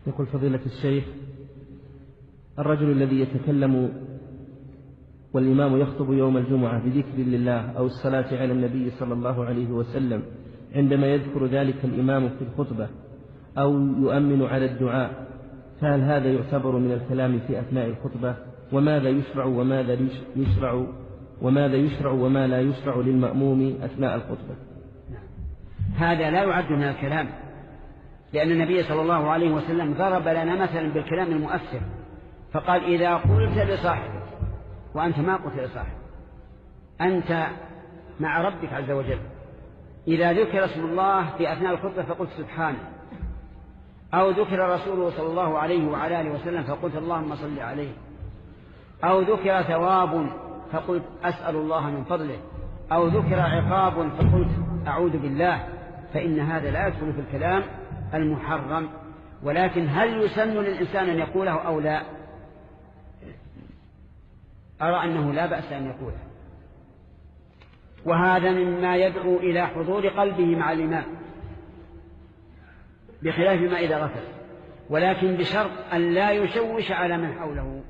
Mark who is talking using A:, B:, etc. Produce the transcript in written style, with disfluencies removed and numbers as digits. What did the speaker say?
A: يقول فضيلة الشيخ: الرجل الذي يتكلم والإمام يخطب يوم الجمعة بذكر لله أو الصلاة على النبي صلى الله عليه وسلم، عندما يذكر ذلك الإمام في الخطبة أو يؤمن على الدعاء، فهل هذا يعتبر من الكلام في أثناء الخطبة؟ وماذا يشرع وما لا يشرع للمأموم أثناء الخطبة؟
B: هذا لا يعد من الكلام، لأن النبي صلى الله عليه وسلم ضرب لنا مثلا بالكلام المؤثر، فقال: إذا قلت لصاحبك، وأنت ما قلت لصاحبك، أنت مع ربك عز وجل، إذا ذكر اسم الله في أثناء الخطبة فقلت سبحانه، أو ذكر رسوله صلى الله عليه وعلى آله وسلم فقلت اللهم صل عليه، أو ذكر ثواب فقلت أسأل الله من فضله، أو ذكر عقاب فقلت أعوذ بالله، فإن هذا لا يدخل في الكلام المحرم. ولكن هل يسن للإنسان أن يقوله أو لا؟ أرى أنه لا بأس أن يقوله، وهذا مما يدعو إلى حضور قلبه مع الإمام، بخلاف ما إذا غفل، ولكن بشرط أن لا يشوش على من حوله.